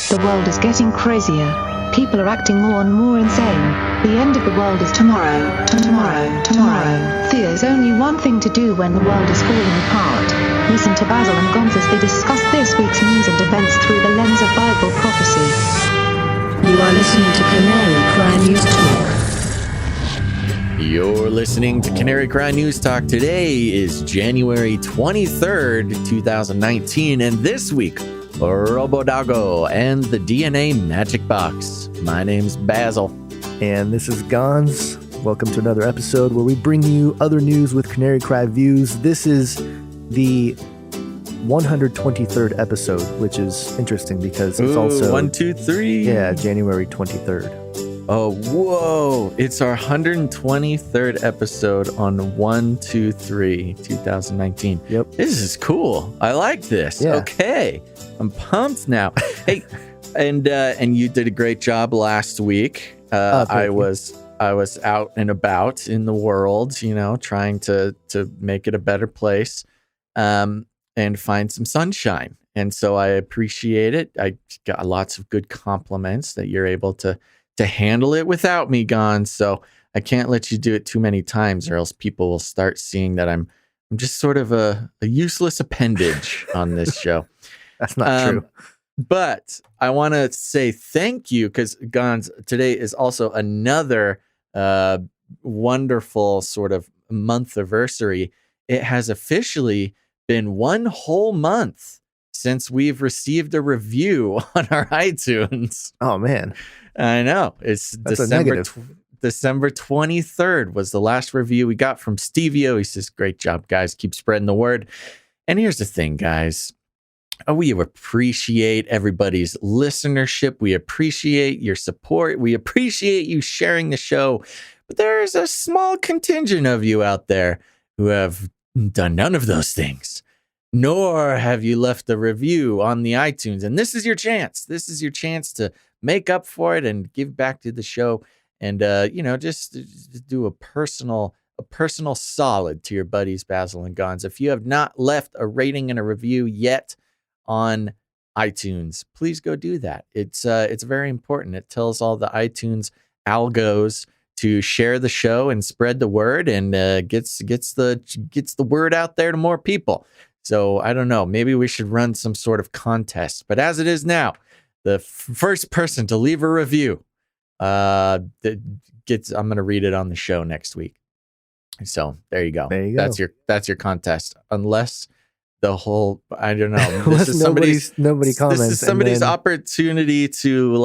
The world is getting crazier. People are acting more and more insane. The end of the world is tomorrow. Tomorrow. There's only one thing to do when the world is falling apart. Listen to Basil and Gonz as they discuss this week's news and events through the lens of Bible prophecy. You are listening to Canary Cry News Talk. You're listening to Canary Cry News Talk. Today is January 23rd, 2019, and this week, Robo-doggo and the DNA Magic Box. My name's Basil. And this is Gonz. Welcome to another episode where we bring you other news with Canary Cry views. This is the 123rd episode, which is interesting because it's also 1, 2, 3. Yeah, January 23rd. Oh, whoa. It's our 123rd episode on 1/2/3/2019. Yep. This is cool. I like this. Yeah. Okay. I'm pumped now. Hey, and you did a great job last week. I was out and about in the world, trying to make it a better place, and find some sunshine. And so I appreciate it. I got lots of good compliments that you're able to handle it without me gone. So I can't let you do it too many times or else people will start seeing that I'm just sort of a useless appendage on this show. That's not true. But I want to say thank you because Gons, today is also another wonderful sort of month-iversary. It has officially been one whole month since we've received a review on our iTunes. Oh, man. I know. It's December 23rd was the last review we got from Stevio. He says, great job, guys. Keep spreading the word. And here's the thing, guys. We appreciate everybody's listenership. We appreciate your support. We appreciate you sharing the show. But there's a small contingent of you out there who have done none of those things, nor have you left a review on the iTunes. And this is your chance. This is your chance to make up for it and give back to the show and, just do a personal solid to your buddies, Basil and Gonz. If you have not left a rating and a review yet on iTunes, please go do that. It's very important. It tells all the iTunes algos to share the show and spread the word and gets the word out there to more people. So I don't know, maybe we should run some sort of contest. But as it is now, the first person to leave a review I'm going to read it on the show next week. So there you go. There you go. That's your contest. Unless the whole, I don't know. This is nobody comments. This is somebody's opportunity to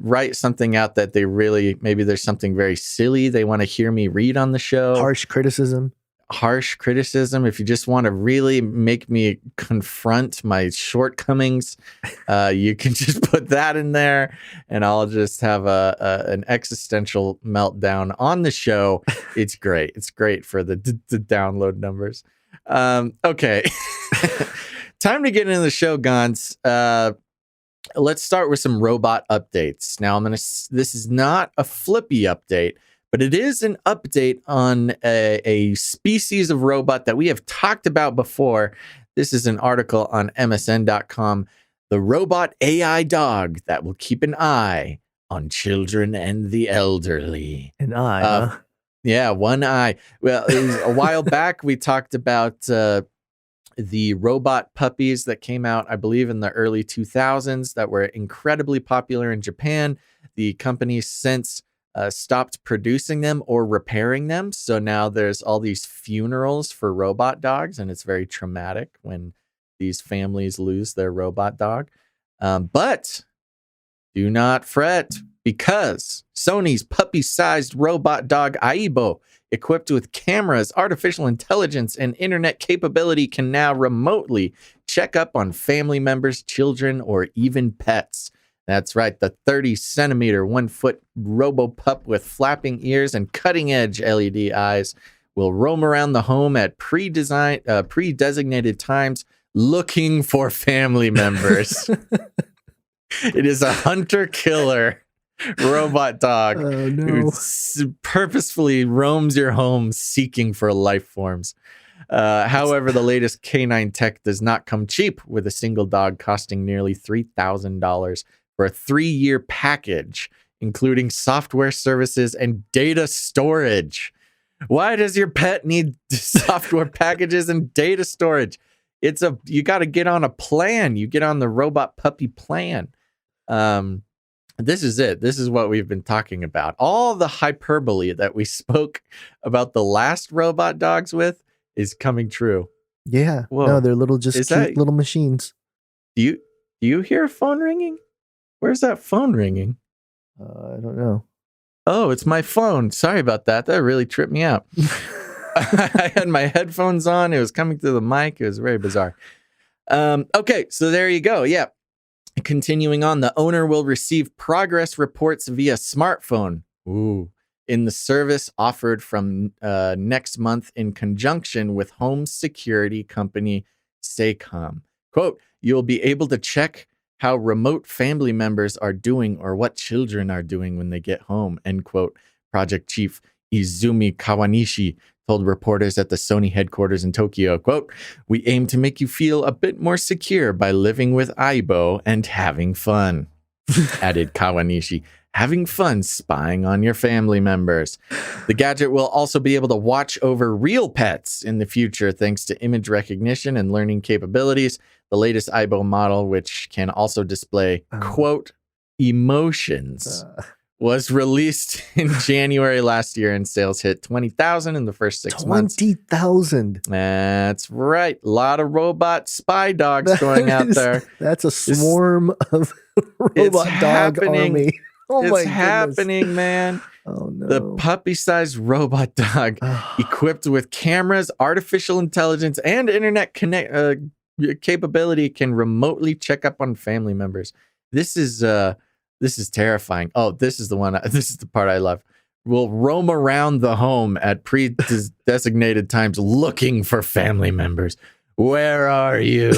write something out that they really, maybe there's something very silly they want to hear me read on the show. Harsh criticism. If you just want to really make me confront my shortcomings, you can just put that in there and I'll just have an existential meltdown on the show. It's great. It's great for the download numbers. Okay. Time to get into the show, Gons. Let's start with some robot updates. Now this is not a flippy update, but it is an update on a species of robot that we have talked about before. This is an article on MSN.com. The robot AI dog that will keep an eye on children and the elderly. An eye, huh? Yeah, one eye. Well, it was a while back we talked about the robot puppies that came out, I believe, in the early 2000s that were incredibly popular in Japan. The company since stopped producing them or repairing them. So now there's all these funerals for robot dogs, and it's very traumatic when these families lose their robot dog. But do not fret, because Sony's puppy-sized robot dog Aibo, equipped with cameras, artificial intelligence, and internet capability, can now remotely check up on family members, children, or even pets. That's right, the 30-centimeter, 1-foot robo-pup with flapping ears and cutting-edge LED eyes will roam around the home at pre-designated times looking for family members. It is a hunter-killer robot dog who purposefully roams your home seeking for life forms. However, the latest canine tech does not come cheap, with a single dog costing nearly $3,000 for a 3-year package, including software services and data storage. Why does your pet need software packages and data storage? You got to get on a plan. You get on the robot puppy plan. This is it. This is what we've been talking about. All the hyperbole that we spoke about the last robot dogs with is coming true. Yeah. Whoa. No, they're cute little machines. Do you hear a phone ringing? Where's that phone ringing? I don't know. Oh, it's my phone. Sorry about that. That really tripped me out. I had my headphones on. It was coming through the mic. It was very bizarre. Okay, so there you go. Yeah. Continuing on, the owner will receive progress reports via smartphone. Ooh. In the service offered from next month in conjunction with home security company Saycom. Quote, you'll be able to check how remote family members are doing or what children are doing when they get home, end quote. Project Chief Izumi Kawanishi told reporters at the Sony headquarters in Tokyo, quote, we aim to make you feel a bit more secure by living with Aibo and having fun, added Kawanishi. Having fun spying on your family members. The gadget will also be able to watch over real pets in the future thanks to image recognition and learning capabilities. The latest Aibo model, which can also display, quote, emotions, was released in January last year, and sales hit 20,000 in the first 6 months. 20,000. That's right. A lot of robot spy dogs going out there. That's a swarm of robot dog army. Oh it's my happening, goodness. Man. Oh no. The puppy-sized robot dog equipped with cameras, artificial intelligence, and internet capability can remotely check up on family members. This is terrifying. Oh, this is the one. This is the part I love. Will roam around the home at pre-designated times looking for family members. Where are you?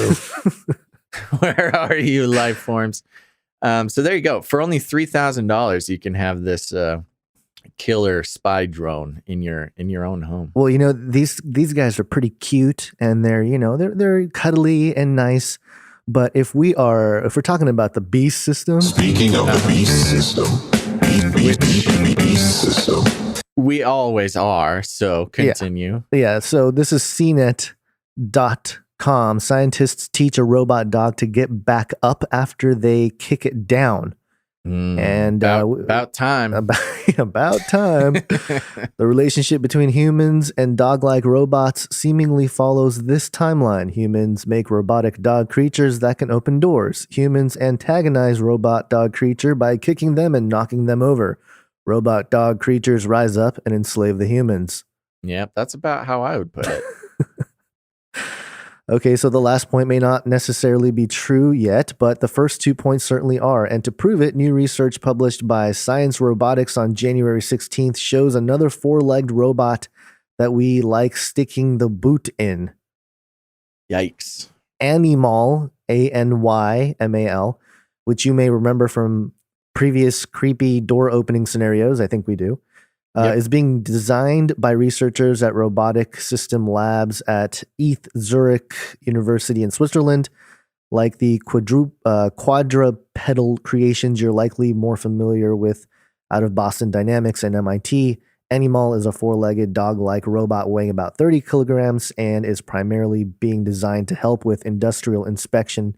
Where are you, life forms? So there you go. For only $3,000, you can have this killer spy drone in your own home. Well, these guys are pretty cute, and they're cuddly and nice. But if we're talking about the beast system, speaking of the beast system, we always are. So continue. Yeah. So this is CNET.com. Scientists teach a robot dog to get back up after they kick it down. And about time. About time. The relationship between humans and dog-like robots seemingly follows this timeline. Humans make robotic dog creatures that can open doors. Humans antagonize robot dog creature by kicking them and knocking them over. Robot dog creatures rise up and enslave the humans. Yep, that's about how I would put it. Okay, so the last point may not necessarily be true yet, but the first 2 points certainly are. And to prove it, new research published by Science Robotics on January 16th shows another 4-legged robot that we like sticking the boot in. Yikes. Anymal, Anymal, which you may remember from previous creepy door opening scenarios. I think we do. Is being designed by researchers at Robotic System Labs at ETH Zurich University in Switzerland. Like the quadrupedal creations you're likely more familiar with out of Boston Dynamics and MIT, Anymal is a 4-legged dog-like robot weighing about 30 kilograms and is primarily being designed to help with industrial inspection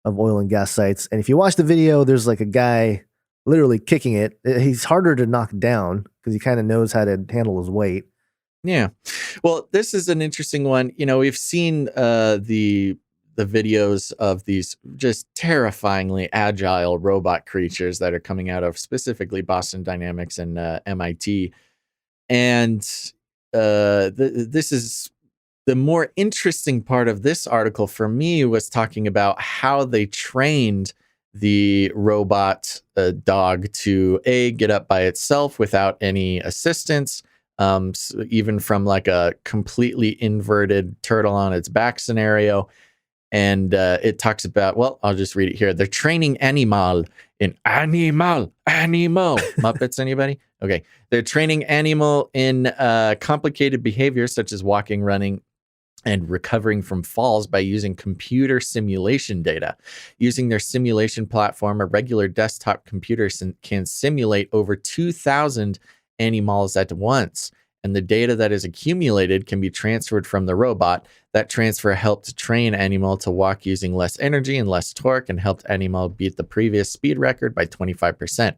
of oil and gas sites. And if you watch the video, there's like a guy literally kicking it. He's harder to knock down because he kind of knows how to handle his weight. Yeah. Well, this is an interesting one. We've seen the videos of these just terrifyingly agile robot creatures that are coming out of specifically Boston Dynamics and MIT. And this is the more interesting part of this article for me was talking about how they trained the robot dog to get up by itself without any assistance, even from like a completely inverted turtle on its back scenario. And it talks about, well, I'll just read it here. They're training Anymal in Animal. Muppets, anybody? Okay. They're training Anymal in complicated behaviors such as walking, running, and recovering from falls by using computer simulation data. Using their simulation platform, a regular desktop computer can simulate over 2,000 animals at once. And the data that is accumulated can be transferred from the robot. That transfer helped train Animal to walk using less energy and less torque, and helped Animal beat the previous speed record by 25%.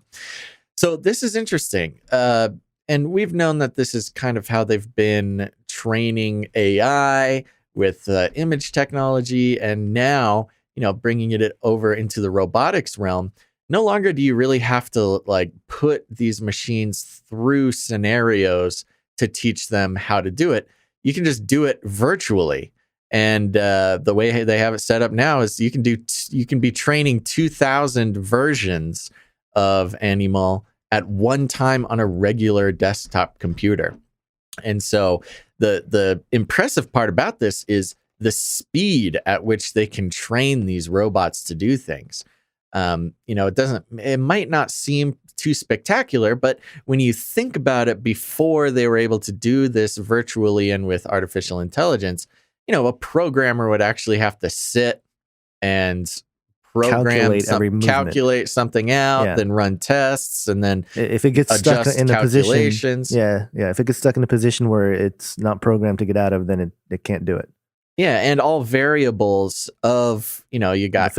So this is interesting. And we've known that this is kind of how they've been training AI with image technology. And now, bringing it over into the robotics realm. No longer do you really have to like put these machines through scenarios to teach them how to do it. You can just do it virtually. And the way they have it set up now is you can be training 2,000 versions of Animal at one time on a regular desktop computer. And so the impressive part about this is the speed at which they can train these robots to do things. It might not seem too spectacular, but when you think about it, before they were able to do this virtually and with artificial intelligence, a programmer would actually have to sit and calculate something out, then run tests, and then if it gets stuck in a position, if it gets stuck in a position where it's not programmed to get out of, then it can't do it. Yeah, and all variables of, you got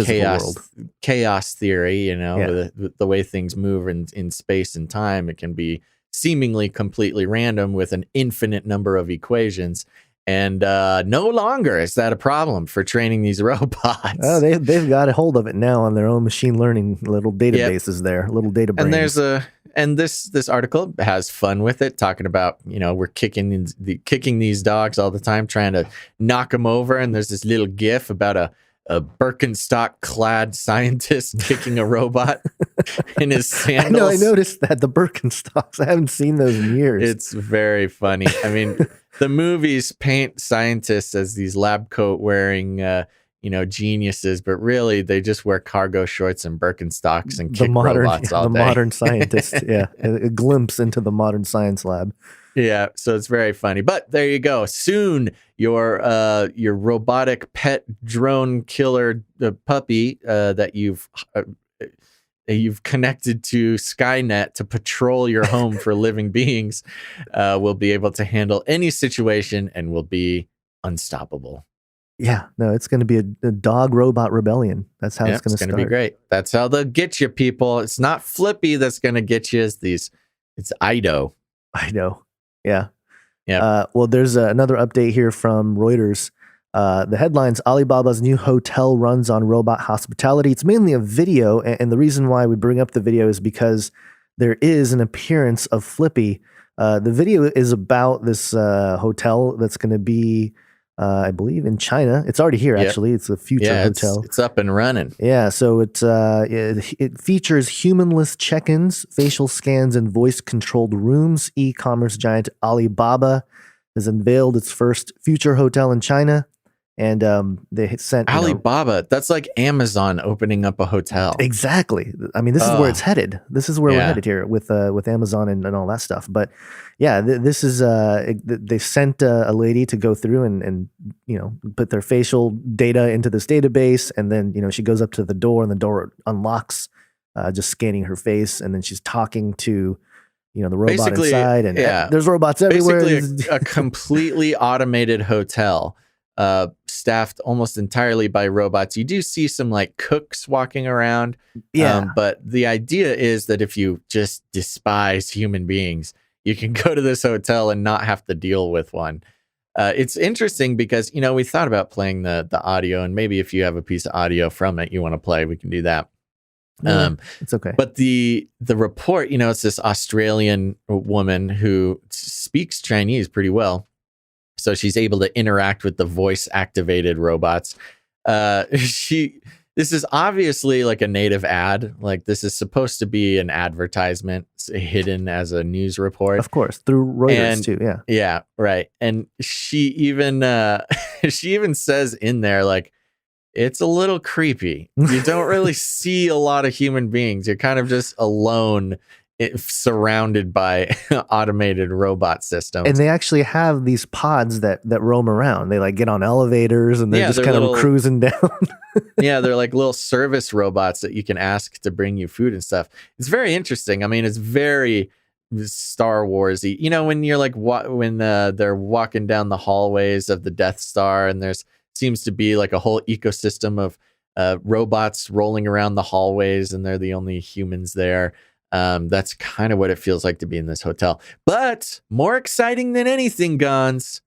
chaos theory, the way things move in space and time. It can be seemingly completely random with an infinite number of equations. And no longer is that a problem for training these robots. Oh, they've got a hold of it now on their own machine learning little databases there, little data brains. And this article has fun with it, talking about, we're kicking these dogs all the time, trying to knock them over. And there's this little GIF about a Birkenstock-clad scientist kicking a robot in his sandals. I noticed that, the Birkenstocks. I haven't seen those in years. It's very funny. I mean, the movies paint scientists as these lab coat wearing, geniuses, but really they just wear cargo shorts and Birkenstocks and kick robots all day. The modern scientist, a glimpse into the modern science lab. Yeah, so it's very funny. But there you go. Soon, your robotic pet drone killer puppy that you've connected to Skynet to patrol your home for living beings will be able to handle any situation and will be unstoppable. Yeah, no, it's going to be a dog robot rebellion. That's how it's going to start. It's going to be great. That's how they'll get you, people. It's not Flippy that's going to get you. It's Ido. Yeah. Yeah. Well, there's another update here from Reuters. The headlines: Alibaba's new hotel runs on robot hospitality. It's mainly a video, and the reason why we bring up the video is because there is an appearance of Flippy. The video is about this hotel that's going to be, I believe, in China. It's already here, actually. It's a future hotel. It's up and running. Yeah, so it features humanless check-ins, facial scans, and voice-controlled rooms. E-commerce giant Alibaba has unveiled its first future hotel in China. And they sent Alibaba. That's like Amazon opening up a hotel. Exactly. I mean, this is where it's headed. This is where we're headed here with Amazon and all that stuff. But yeah, this is they sent a lady to go through and put their facial data into this database, and then she goes up to the door and the door unlocks, just scanning her face, and then she's talking to the robot inside, and there's robots everywhere. Basically, a completely automated hotel. Staffed almost entirely by robots. You do see some like cooks walking around. But the idea is that if you just despise human beings, you can go to this hotel and not have to deal with one. It's interesting because, we thought about playing the audio, and maybe if you have a piece of audio from it you want to play, we can do that. It's okay. But the report, it's this Australian woman who speaks Chinese pretty well. So she's able to interact with the voice activated robots. This is obviously like a native ad. Like this is supposed to be an advertisement hidden as a news report. Of course, through Reuters too. Yeah. Yeah. Right. And she even says in there, like, it's a little creepy. You don't really see a lot of human beings. You're kind of just alone surrounded by automated robot systems. And they actually have these pods that roam around. They like get on elevators and they're just they're kind little, of cruising down. Yeah, they're like little service robots that you can ask to bring you food and stuff. It's very interesting. I mean, it's very Star Warsy. You know, when you're like when they're walking down the hallways of the Death Star, and there's seems to be like a whole ecosystem of robots rolling around the hallways, and they're the only humans there. That's kind of what it feels like to be in this hotel. But more exciting than anything, Gons.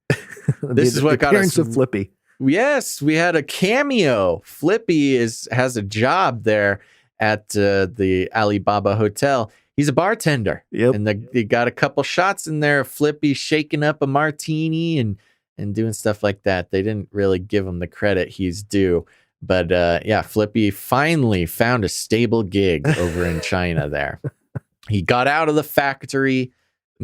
This is what got us. Of Flippy. Yes, we had a cameo. Flippy has a job there at the Alibaba Hotel. He's a bartender. Yep. And they got a couple shots in there of Flippy shaking up a martini and doing stuff like that. They didn't really give him the credit he's due. But yeah, Flippy finally found a stable gig over in China there. He got out of the factory.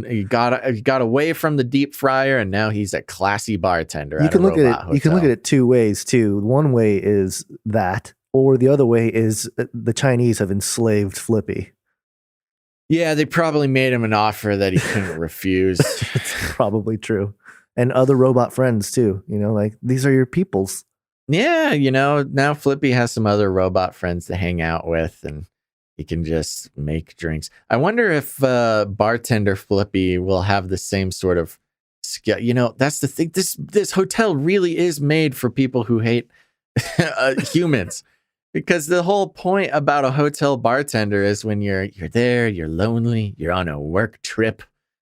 He got away from the deep fryer, and now he's a classy bartender. You can look at it. You can look at it two ways too. One way is that, or the other way is the Chinese have enslaved Flippy. Yeah, they probably made him an offer that he couldn't refuse. It's probably true. And other robot friends too. You know, like these are your peoples. Yeah, you know, now Flippy has some other robot friends to hang out with, and he can just make drinks. I wonder if bartender Flippy will have the same sort of skill. You know, that's the thing. This hotel really is made for people who hate humans, because the whole point about a hotel bartender is when you're there, you're lonely, you're on a work trip,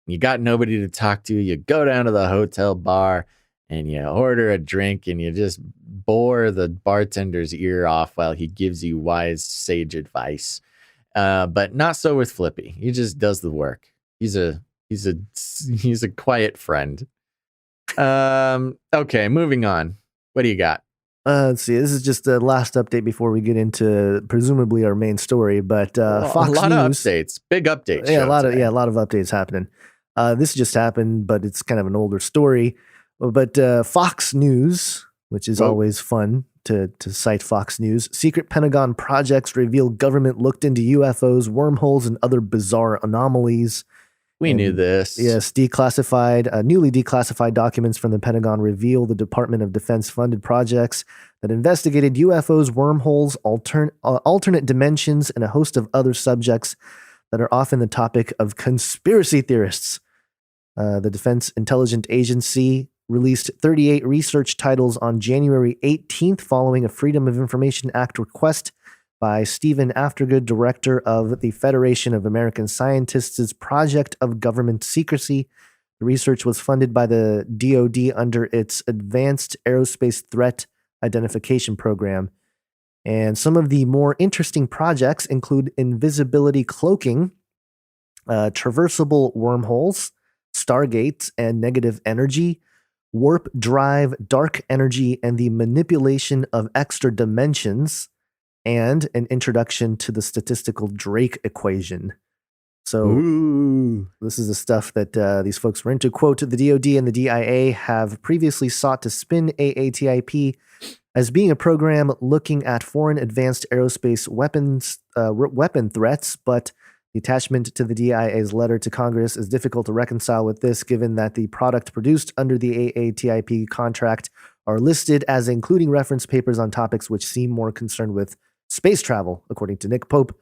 you got nobody to talk to, you go down to the hotel bar and you order a drink and you just bore the bartender's ear off while he gives you wise sage advice. But not so with Flippy. He just does the work. He's a quiet friend. Okay, moving on. What do you got? Let's see. This is just the last update before we get into presumably our main story. But Fox a lot News, of updates, big updates. Yeah, a lot of updates happening. This just happened, but it's kind of an older story. But Fox News, which is always fun to cite Fox News. Secret Pentagon projects reveal government looked into UFOs, wormholes, and other bizarre anomalies. We knew this. Yes, newly declassified documents from the Pentagon reveal the Department of Defense funded projects that investigated UFOs, wormholes, alternate dimensions, and a host of other subjects that are often the topic of conspiracy theorists. The Defense Intelligence Agency released 38 research titles on January 18th following a Freedom of Information Act request by Stephen Aftergood, director of the Federation of American Scientists' Project of Government Secrecy. The research was funded by the DoD under its Advanced Aerospace Threat Identification Program. And some of the more interesting projects include invisibility cloaking, traversable wormholes, stargates and negative energy, warp drive, dark energy, and the manipulation of extra dimensions, and an introduction to the statistical Drake equation. So This is the stuff that these folks were into. Quote, the DoD and the DIA have previously sought to spin AATIP as being a program looking at foreign advanced aerospace weapon threats, but the attachment to the DIA's letter to Congress is difficult to reconcile with this, given that the product produced under the AATIP contract are listed as including reference papers on topics which seem more concerned with space travel, according to Nick Pope,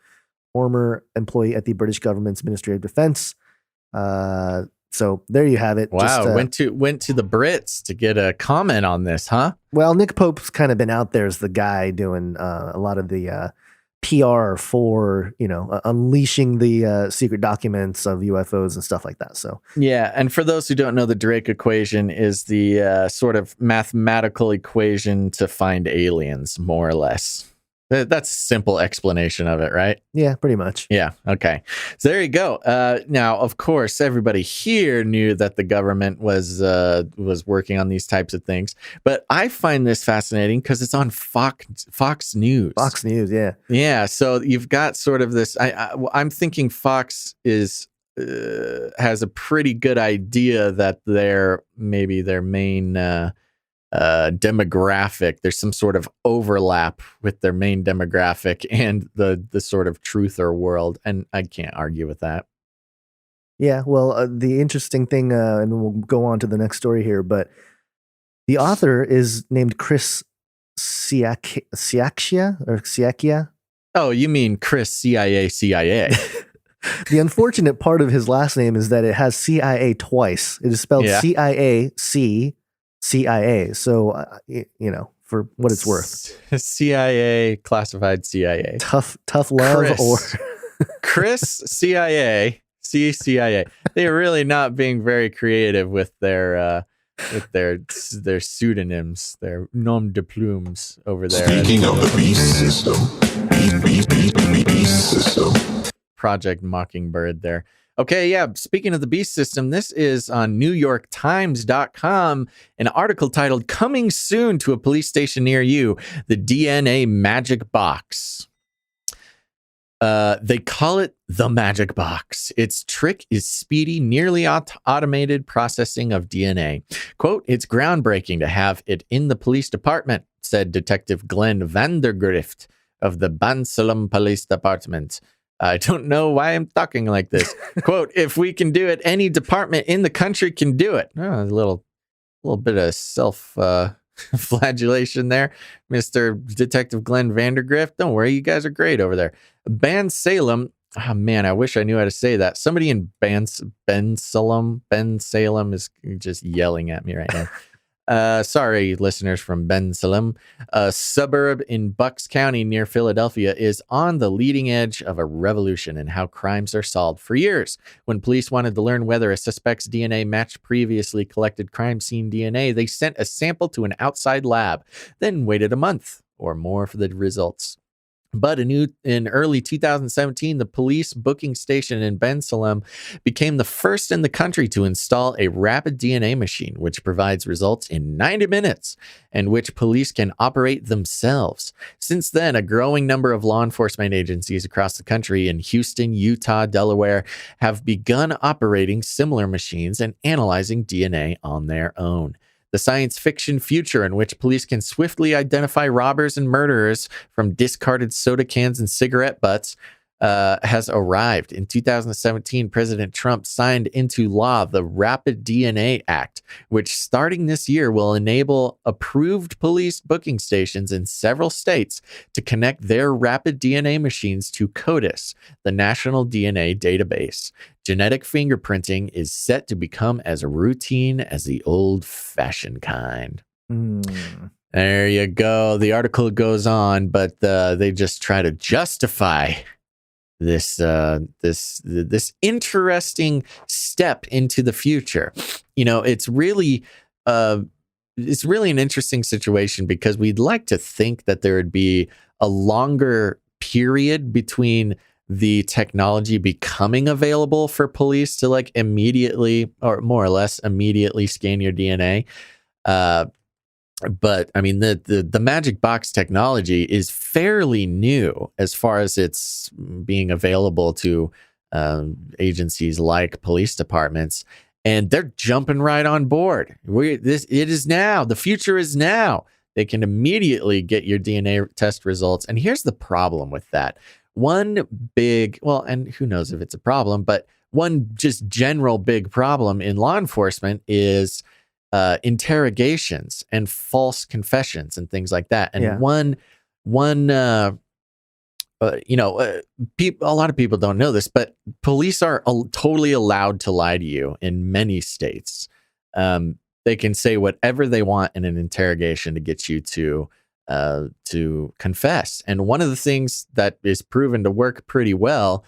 former employee at the British government's Ministry of Defense. So there you have it. Wow, went to the Brits to get a comment on this, huh? Well, Nick Pope's kind of been out there as the guy doing a lot of the PR for, unleashing the secret documents of UFOs and stuff like that. So yeah, and for those who don't know, the Drake equation is the sort of mathematical equation to find aliens, more or less. That's a simple explanation of it, right? Yeah, pretty much. Yeah. Okay. So there you go. Now, of course, everybody here knew that the government was working on these types of things, but I find this fascinating because it's on Fox News. Fox News, yeah. Yeah. So you've got sort of this. I'm thinking Fox has a pretty good idea that their main demographic. There's some sort of overlap with their main demographic and the sort of truther world, and I can't argue with that. Yeah, well, the interesting thing, and we'll go on to the next story here, but the author is named Chris Siakia. Oh, you mean Chris CIA? The unfortunate part of his last name is that it has CIA twice. It is spelled CIA. So, for what it's worth. CIA, classified CIA. Tough love Chris. or... Chris CIA, CIA. They are really not being very creative with their pseudonyms, their nom de plumes over there. Speaking of the beast system, beast system. Project Mockingbird there. Okay, yeah, speaking of the beast system, this is on NewYorkTimes.com, an article titled "Coming Soon to a Police Station Near You, the DNA Magic Box." They call it the Magic Box. Its trick is speedy, nearly automated processing of DNA. Quote, "It's groundbreaking to have it in the police department," said Detective Glenn Vandergrift of the Bansalem Police Department. "I don't know why I'm talking like this." Quote, "If we can do it, any department in the country can do it." Oh, a little bit of flagellation there, Mr. Detective Glenn Vandergrift. Don't worry, you guys are great over there. Bansalem. Oh man, I wish I knew how to say that. Somebody in Bensalem is just yelling at me right now. Sorry, listeners from Bensalem, a suburb in Bucks County near Philadelphia, is on the leading edge of a revolution in how crimes are solved. For years, when police wanted to learn whether a suspect's DNA matched previously collected crime scene DNA, they sent a sample to an outside lab, then waited a month or more for the results. But in early 2017, the police booking station in Bensalem became the first in the country to install a rapid DNA machine, which provides results in 90 minutes and which police can operate themselves. Since then, a growing number of law enforcement agencies across the country in Houston, Utah, Delaware have begun operating similar machines and analyzing DNA on their own. The science fiction future in which police can swiftly identify robbers and murderers from discarded soda cans and cigarette butts has arrived. In 2017, President Trump signed into law the Rapid DNA Act, which starting this year will enable approved police booking stations in several states to connect their rapid DNA machines to CODIS, the National DNA Database. Genetic fingerprinting is set to become as routine as the old-fashioned kind. There you go. The article goes on, but they just try to justify this interesting step into the future. It's really an interesting situation because we'd like to think that there would be a longer period between the technology becoming available for police to like immediately or more or less immediately scan your DNA. But I mean, the Magic Box technology is fairly new as far as it's being available to agencies like police departments, and they're jumping right on board. It is now. The future is now. They can immediately get your DNA test results. And here's the problem with that. One big, and who knows if it's a problem, but one just general big problem in law enforcement is interrogations and false confessions and things like that. And a lot of people don't know this, but police are totally allowed to lie to you in many states. They can say whatever they want in an interrogation to get you to confess. And one of the things that is proven to work pretty well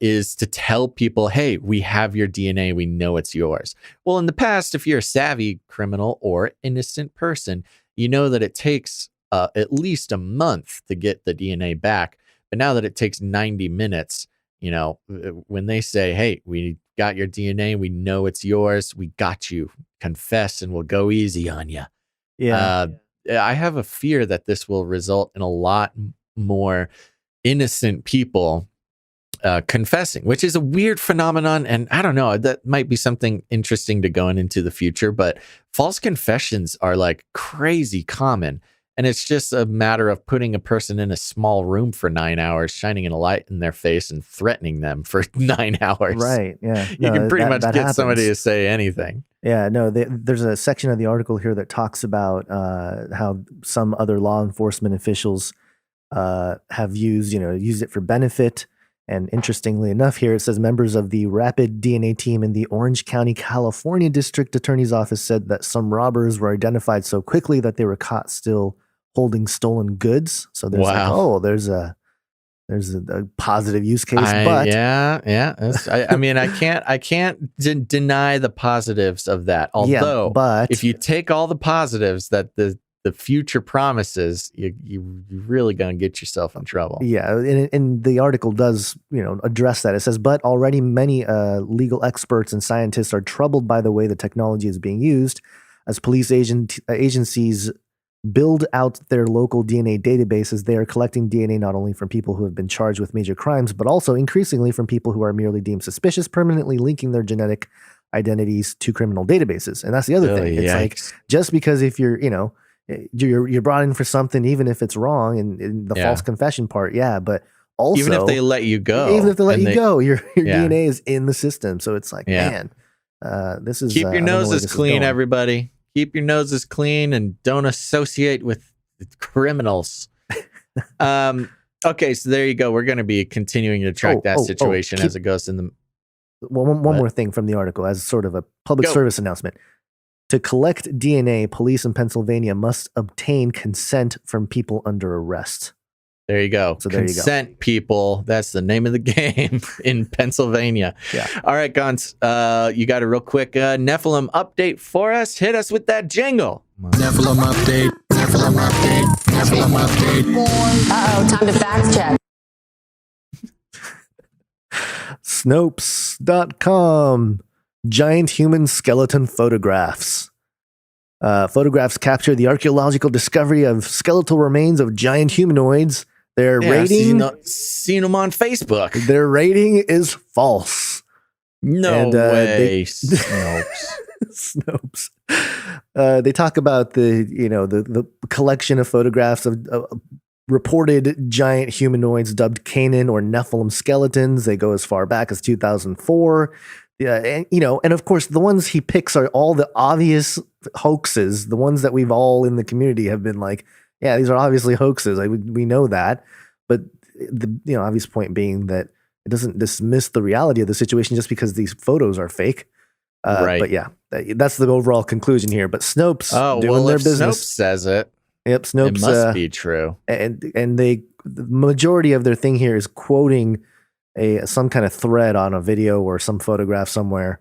is to tell people, hey, we have your DNA. We know it's yours. Well, in the past, if you're a savvy criminal or innocent person, you know that it takes at least a month to get the DNA back. But now that it takes 90 minutes, when they say, hey, we got your DNA, we know it's yours, we got you, confess and we'll go easy on you. Yeah. I have a fear that this will result in a lot more innocent people confessing, which is a weird phenomenon. And I don't know, that might be something interesting to go into the future, but false confessions are like crazy common. And it's just a matter of putting a person in a small room for 9 hours, shining a light in their face and threatening them for 9 hours. Right. Yeah. You can pretty much get somebody to say anything. Yeah. No, there's a section of the article here that talks about how some other law enforcement officials have used it for benefit. And interestingly enough, here it says members of the rapid DNA team in the Orange County, California District Attorney's Office said that some robbers were identified so quickly that they were caught still holding stolen goods. So there's there's a positive use case. But I mean, I can't deny the positives of that. Although, but if you take all the positives that the future promises, you're really going to get yourself in trouble. Yeah, and the article does address that. It says, but already many legal experts and scientists are troubled by the way the technology is being used as police agencies build out their local DNA databases. They are collecting DNA not only from people who have been charged with major crimes, but also increasingly from people who are merely deemed suspicious, permanently linking their genetic identities to criminal databases. And that's the other thing. It's like, just because if you're brought in for something, even if it's wrong, and the false confession part, but also even if they let you go, your DNA is in the system. So it's like, man, this is keep your noses clean, everybody. Keep your noses clean and don't associate with criminals. Okay, so there you go. We're going to be continuing to track that situation as it goes in the. Well, one more thing from the article as sort of a public service announcement. To collect DNA, police in Pennsylvania must obtain consent from people under arrest. There you go. So there consent, you go. People. That's the name of the game in Pennsylvania. Yeah. All right, Gons. You got a real quick Nephilim update for us? Hit us with that jingle. Nephilim update. Nephilim update. Nephilim update. Uh-oh, time to fact check. Snopes.com. Giant human skeleton photographs. Photographs capture the archaeological discovery of skeletal remains of giant humanoids. Their rating... Seen them on Facebook. Their rating is false. No way. Snopes. Snopes. They talk about the collection of photographs of reported giant humanoids dubbed Canaan or Nephilim skeletons. They go as far back as 2004. Yeah, and of course, the ones he picks are all the obvious hoaxes, the ones that we've all in the community have been like, yeah, these are obviously hoaxes. We know that. But the obvious point being that it doesn't dismiss the reality of the situation just because these photos are fake. Right. But yeah, that's the overall conclusion here. But Snopes doing their business. Snopes says it. Yep, Snopes. It must be true. And the majority of their thing here is quoting some kind of thread on a video or some photograph somewhere.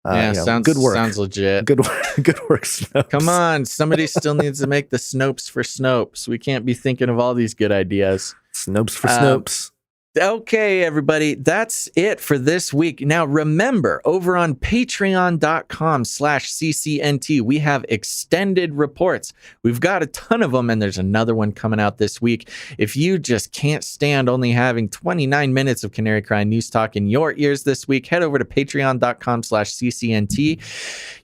Sounds good work. Sounds legit. Good work, Snopes. Come on, somebody still needs to make the Snopes for Snopes. We can't be thinking of all these good ideas. Snopes for Snopes. Okay, everybody, that's it for this week. Now, remember, over on patreon.com/CCNT, we have extended reports. We've got a ton of them, and there's another one coming out this week. If you just can't stand only having 29 minutes of Canary Cry News Talk in your ears this week, head over to patreon.com/CCNT.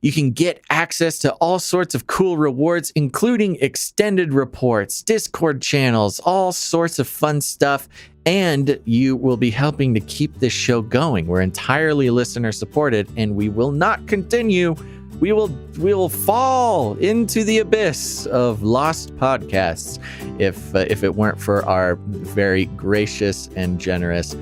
You can get access to all sorts of cool rewards, including extended reports, Discord channels, all sorts of fun stuff. And you will be helping to keep this show going. We're entirely listener supported, and we will not continue. We will fall into the abyss of lost podcasts if it weren't for our very gracious and generous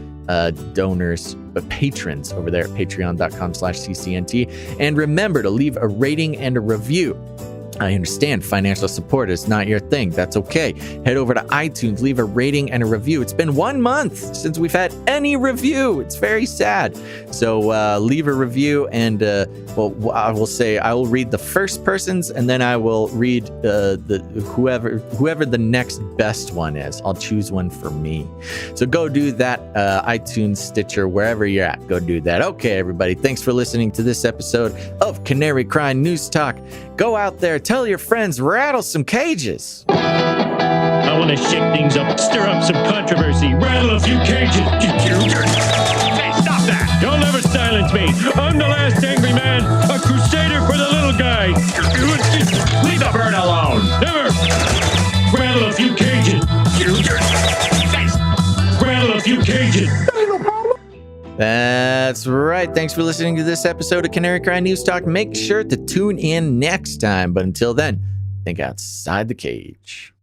donors, but patrons over there at patreon.com/CCNT. And remember to leave a rating and a review. I understand financial support is not your thing. That's okay. Head over to iTunes, leave a rating and a review. It's been 1 month since we've had any review. It's very sad. So leave a review, and I will say I will read the first person's, and then I will read whoever the next best one is. I'll choose one for me. So go do that. iTunes, Stitcher, wherever you're at, go do that. Okay, everybody. Thanks for listening to this episode of Canary Cry News Talk. Go out there, tell your friends, rattle some cages. I will want to shake things up, stir up some controversy, rattle a few cages. Hey, stop that! You'll never silence me. I'm the last angry man, a crusader for the little guy. Leave the bird alone. Never. Rattle a few cages. Rattle a few cages. That's right. Thanks for listening to this episode of Canary Cry News Talk. Make sure to tune in next time. But until then, think outside the cage.